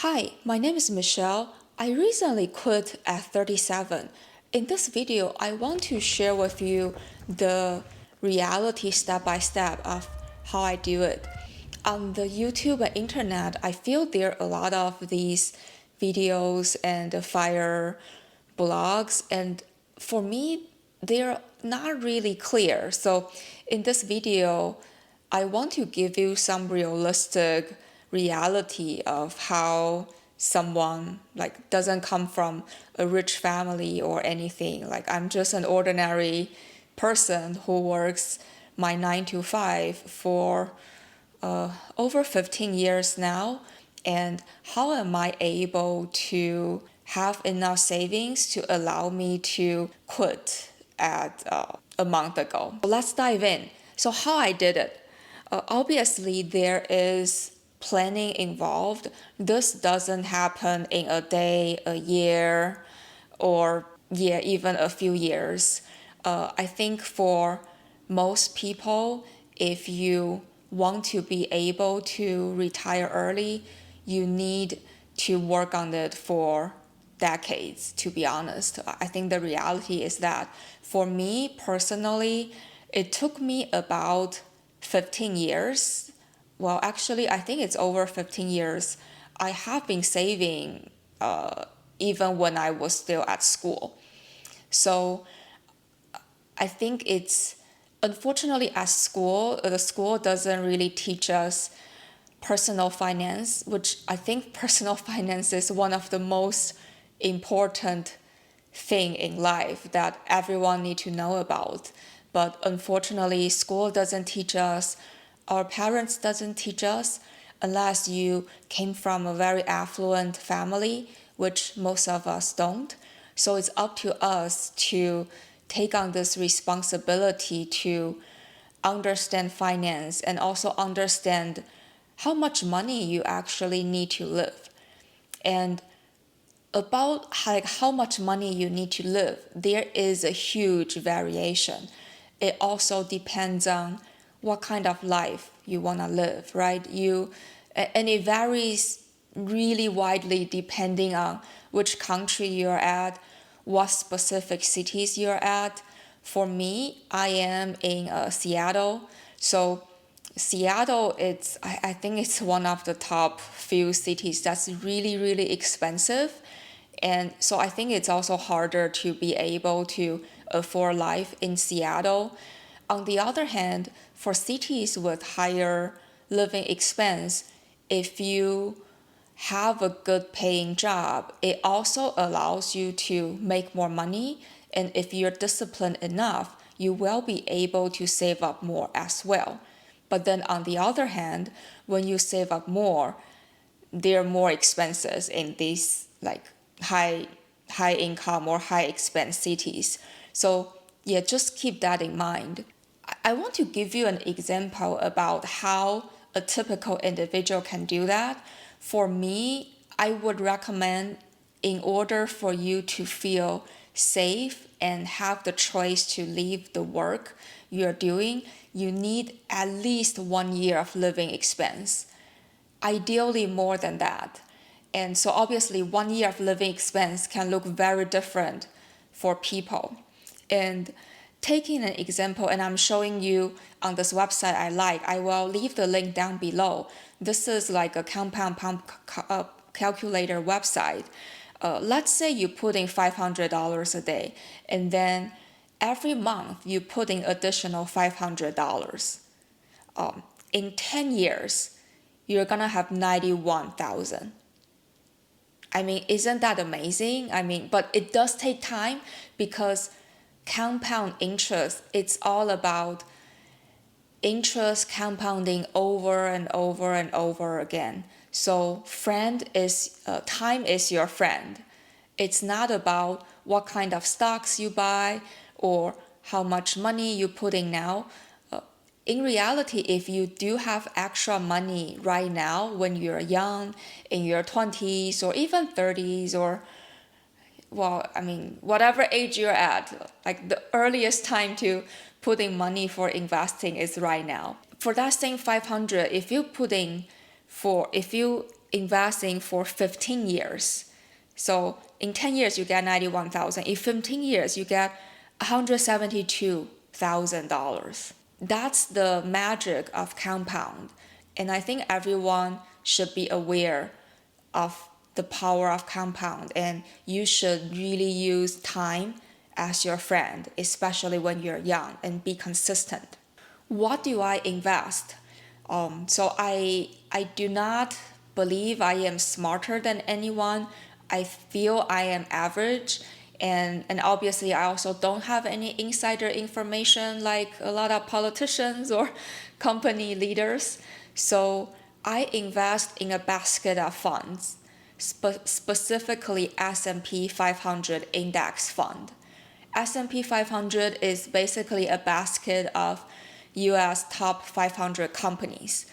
Hi, my name is Michelle. I recently quit at 37. In this video, I want to share with you the reality step by step of how I do it. On the YouTube and internet, I feel there are a lot of these videos and fire blogs, and for me, they're not really clear. So, in this video, I want to give you some realistic reality of how someone like doesn't come from a rich family or anything. Like I'm just an ordinary person who works my 9 to 5 for over 15 years now. And how am I able to have enough savings to allow me to quit at a month ago? Let's dive in. So, how I did it. Obviously, there is planning involved. This doesn't happen in a day, a year, or yeah, even a few years. I think for most people, if you want to be able to retire early, you need to work on it for decades, to be honest. I think the reality is that for me personally, it took me about 15 years. Well, actually, I think it's over 15 years. I have been saving even when I was still at school. So I think it's unfortunately at school, the school doesn't really teach us personal finance, which I think personal finance is one of the most important thing in life that everyone need to know about. But unfortunately, school doesn't teach us, our parents doesn't teach us unless you came from a very affluent family, which most of us don't. So it's up to us to take on this responsibility to understand finance and also understand how much money you actually need to live. And about like how much money you need to live, there is a huge variation. It also depends on what kind of life you want to live, right? And it varies really widely depending on which country you're at, what specific cities you're at. For me, I am in Seattle, so Seattle, I think it's one of the top few cities that's really expensive, and so I think it's also harder to be able to afford life in Seattle. On the other hand, for cities with higher living expense, if you have a good paying job, it also allows you to make more money. And if you're disciplined enough, you will be able to save up more as well. But then on the other hand, when you save up more, there are more expenses in these like high income or high expense cities. So yeah, just keep that in mind. I want to give you an example about how a typical individual can do that. For me, I would recommend in order for you to feel safe and have the choice to leave the work you're doing, you need at least 1 year of living expense, ideally more than that. And so obviously 1 year of living expense can look very different for people. And taking an example, and I'm showing you on this website I will leave the link down below. This is like a compound calculator website. Let's say you put in $500 a day, and then every month you put in additional $500. In 10 years, you're gonna have 91,000. I mean, isn't that amazing? I mean, but it does take time because compound interest, it's all about interest compounding over and over and over again. So time is your friend. It's not about what kind of stocks you buy or how much money you put in now. In reality, if you do have extra money right now when you're young, in your 20s or even 30s, or well, I mean, whatever age you're at, like the earliest time to put in money for investing is right now. For that same 500, if you investing for 15 years. So in 10 years, you get 91,000. In 15 years, you get $172,000. That's the magic of compound. And I think everyone should be aware of the power of compound, and you should really use time as your friend, especially when you're young, and be consistent. What do I invest? So I do not believe I am smarter than anyone. I feel I am average, and obviously I also don't have any insider information like a lot of politicians or company leaders. So I invest in a basket of funds, specifically S&P 500 index fund. S&P 500 is basically a basket of US top 500 companies.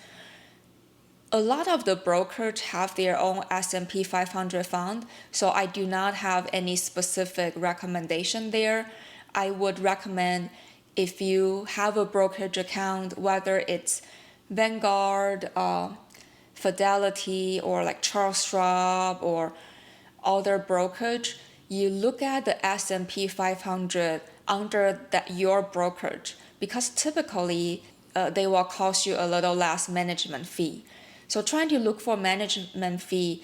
A lot of the brokers have their own S&P 500 fund, so I do not have any specific recommendation there. I would recommend, if you have a brokerage account, whether it's Vanguard, Fidelity, or like Charles Schwab or other brokerage, you look at the S&P 500 under your brokerage, because typically they will cost you a little less management fee. So trying to look for management fee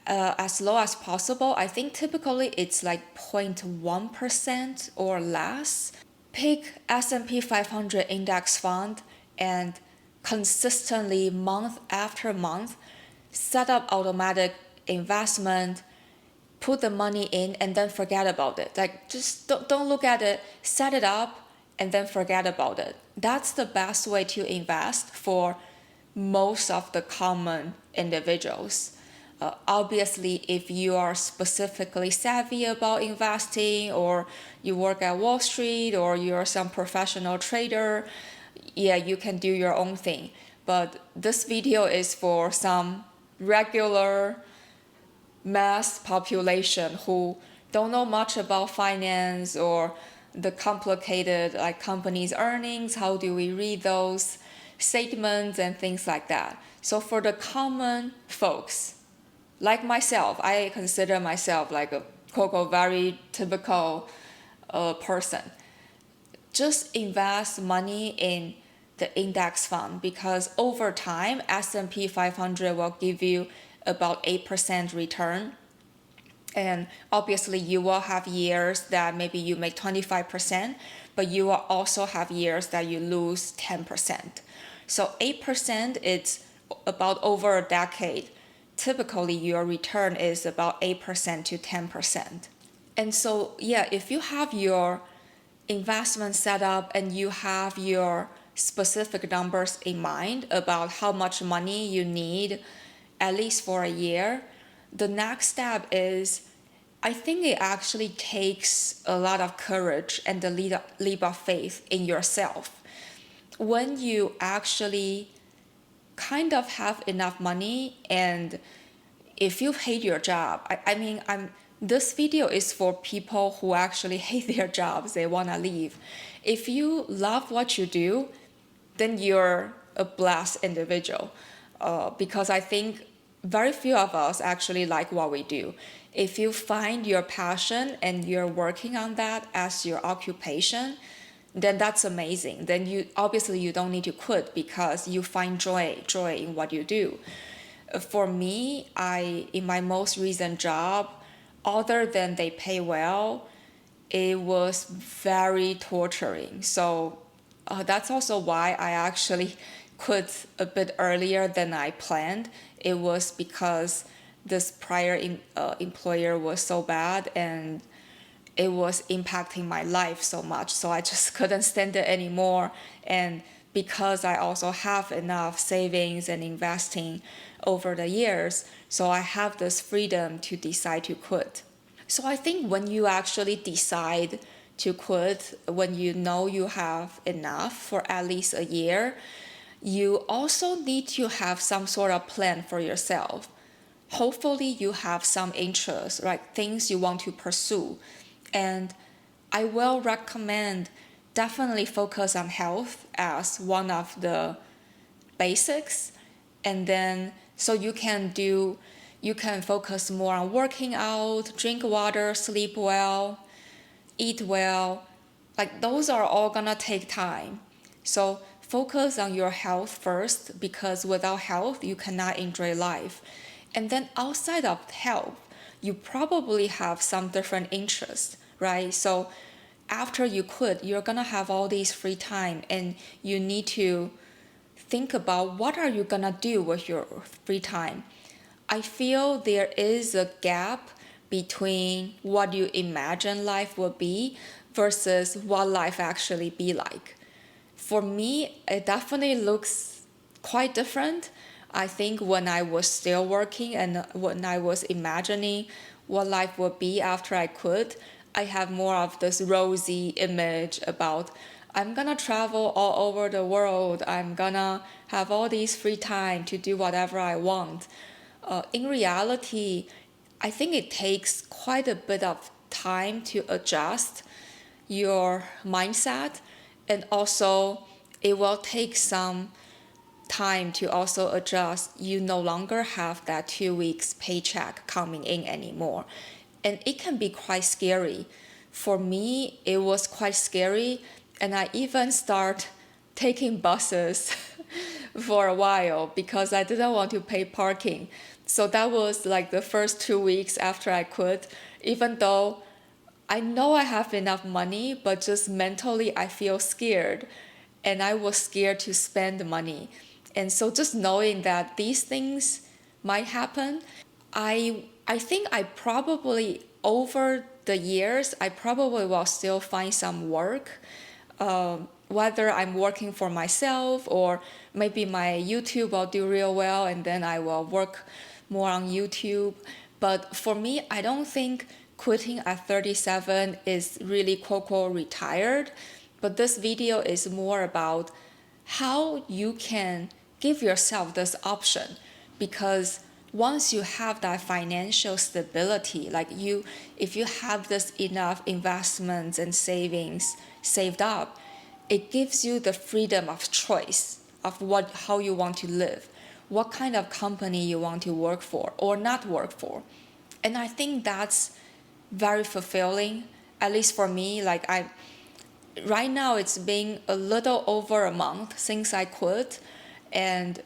as low as possible. I think typically it's like 0.1% or less. Pick S&P 500 index fund and consistently, month after month, set up automatic investment, put the money in, and then forget about it. Like, just don't look at it, set it up, and then forget about it. That's the best way to invest for most of the common individuals. Obviously, if you are specifically savvy about investing, or you work at Wall Street, or you're some professional trader, yeah, you can do your own thing. But this video is for some regular mass population who don't know much about finance or the complicated like companies' earnings. How do we read those statements and things like that? So for the common folks, like myself, I consider myself like a quote very typical person. Just invest money in the index fund, because over time S&P 500 will give you about 8% return. And obviously you will have years that maybe you make 25%, but you will also have years that you lose 10%. So 8%, it's about over a decade. Typically your return is about 8% to 10%. And so yeah, if you have your investment set up and you have your specific numbers in mind about how much money you need at least for a year, the next step is, I think it actually takes a lot of courage and the leap of faith in yourself. When you actually kind of have enough money, and if you hate your job, this video is for people who actually hate their jobs, they want to leave. If you love what you do, then you're a blessed individual, because I think very few of us actually like what we do. If you find your passion and you're working on that as your occupation, then that's amazing. Then you don't need to quit, because you find joy in what you do. For me, in my most recent job, other than they pay well, it was very torturing. So that's also why I actually quit a bit earlier than I planned. It was because this prior employer was so bad and it was impacting my life so much. So I just couldn't stand it anymore. And because I also have enough savings and investing over the years, so I have this freedom to decide to quit. So I think when you actually decide to quit, when you know you have enough for at least a year, you also need to have some sort of plan for yourself. Hopefully you have some interests, right? Things you want to pursue. And I will recommend definitely focus on health as one of the basics, and then So you can focus more on working out, drink water, sleep well, eat well. Like those are all gonna take time. So focus on your health first, because without health, you cannot enjoy life. And then outside of health, you probably have some different interests, right? So after you quit, you're gonna have all these free time, and you need to think about what are you gonna do with your free time. I feel there is a gap between what you imagine life will be versus what life actually be like. For me, it definitely looks quite different. I think when I was still working and when I was imagining what life would be after I quit, I have more of this rosy image about I'm gonna travel all over the world. I'm gonna have all these free time to do whatever I want. In reality, I think it takes quite a bit of time to adjust your mindset, and also it will take some time to also adjust. You no longer have that 2 weeks paycheck coming in anymore, and it can be quite scary. For me, it was quite scary, and I even start taking buses for a while because I didn't want to pay parking. So that was like the first 2 weeks after I quit, even though I know I have enough money, but just mentally I feel scared, and I was scared to spend money. And so just knowing that these things might happen, I think I probably over the years I probably will still find some work, whether I'm working for myself or maybe my YouTube will do real well and then I will work more on YouTube. But for me, I don't think quitting at 37 is really quote unquote retired. But this video is more about how you can give yourself this option, because once you have that financial stability, like if you have this enough investments and savings saved up, it gives you the freedom of choice of how you want to live, what kind of company you want to work for or not work for. And I think that's very fulfilling, at least for me. Like right now it's been a little over a month since I quit, and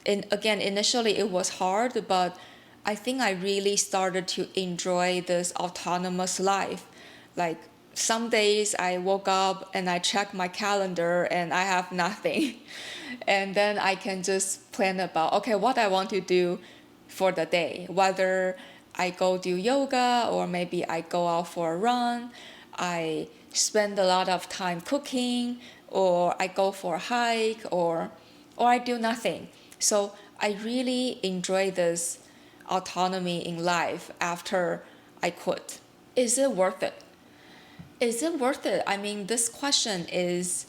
again, initially it was hard, but I think I really started to enjoy this autonomous life. Like some days I woke up and I check my calendar and I have nothing. And then I can just plan about, okay, what I want to do for the day, whether I go do yoga or maybe I go out for a run, I spend a lot of time cooking, or I go for a hike, or I do nothing. So I really enjoy this autonomy in life after I quit. Is it worth it? Is it worth it? I mean, this question is,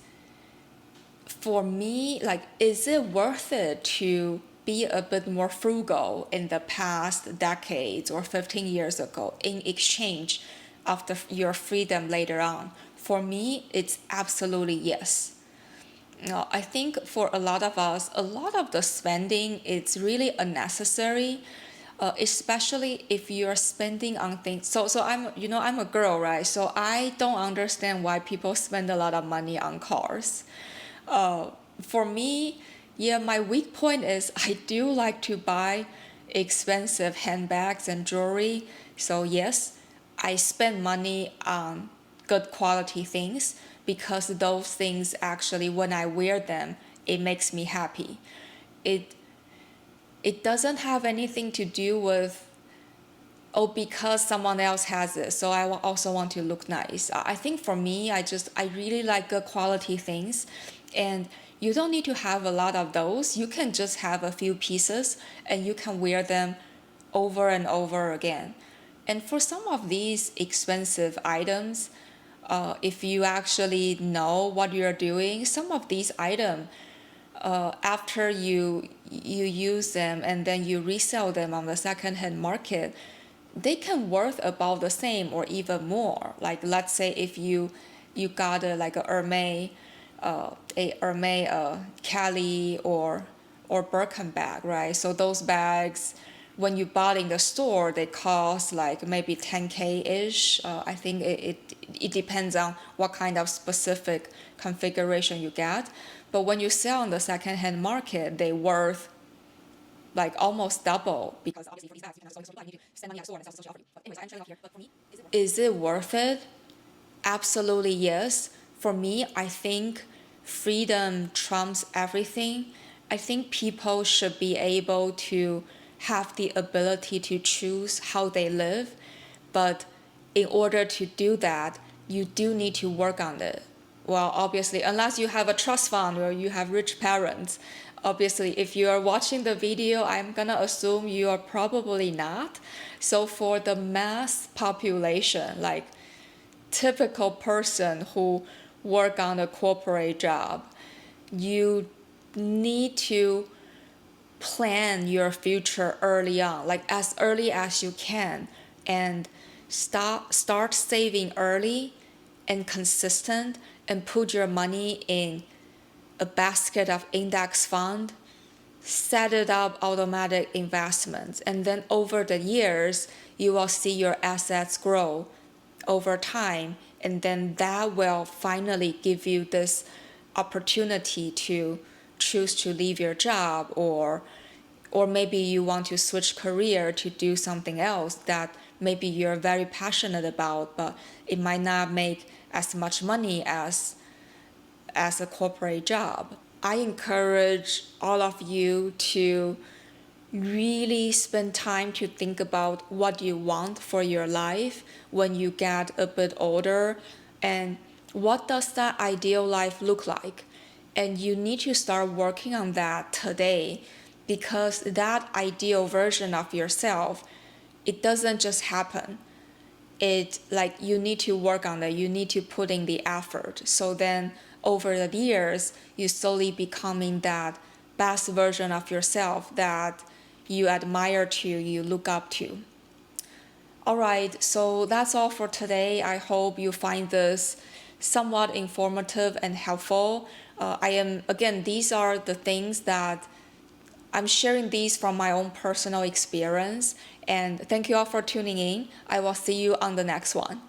for me, like, is it worth it to be a bit more frugal in the past decades or 15 years ago in exchange of your freedom later on? For me, it's absolutely yes. No, I think for a lot of us, a lot of the spending is really unnecessary, especially if you're spending on things. So I'm a girl, right? So I don't understand why people spend a lot of money on cars. For me, yeah, my weak point is I do like to buy expensive handbags and jewelry. So yes, I spend money on good quality things, because those things actually, when I wear them, it makes me happy. It it doesn't have anything to do with, oh, because someone else has it, so I also want to look nice. I think for me, I really like good quality things, and you don't need to have a lot of those. You can just have a few pieces and you can wear them over and over again. And for some of these expensive items, if you actually know what you're doing, some of these items, after you use them and then you resell them on the secondhand market, they can worth about the same or even more. Like let's say if you got like a Hermes Kelly or or Birkin bag, right? So those bags, when you bought in the store, they cost like maybe 10K-ish. I think it depends on what kind of specific configuration you get. But when you sell on the secondhand market, they worth like almost double, because obviously for these bags you can sell, you need to spend money at the store and sell social offering. But anyways, I'm showing off here. But for me, is it worth it? Absolutely yes. For me, I think freedom trumps everything. I think people should be able to have the ability to choose how they live, but in order to do that, you do need to work on it. Well, obviously, unless you have a trust fund or you have rich parents, obviously, if you are watching the video, I'm gonna assume you are probably not. So for the mass population, like typical person who work on a corporate job, you need to plan your future early on, like as early as you can, and start saving early and consistent, and put your money in a basket of index fund, set it up automatic investments, and then over the years you will see your assets grow over time, and then that will finally give you this opportunity to choose to leave your job, or maybe you want to switch career to do something else that maybe you're very passionate about, but it might not make as much money as a corporate job. I encourage all of you to really spend time to think about what you want for your life when you get a bit older, and what does that ideal life look like. And you need to start working on that today, because that ideal version of yourself, it doesn't just happen. It, like, you need to work on it, you need to put in the effort. So then over the years you slowly becoming that best version of yourself that you admire to, you look up to. All right, so that's all for today. I hope you find this somewhat informative and helpful. Again, these are the things that I'm sharing these from my own personal experience. And thank you all for tuning in. I will see you on the next one.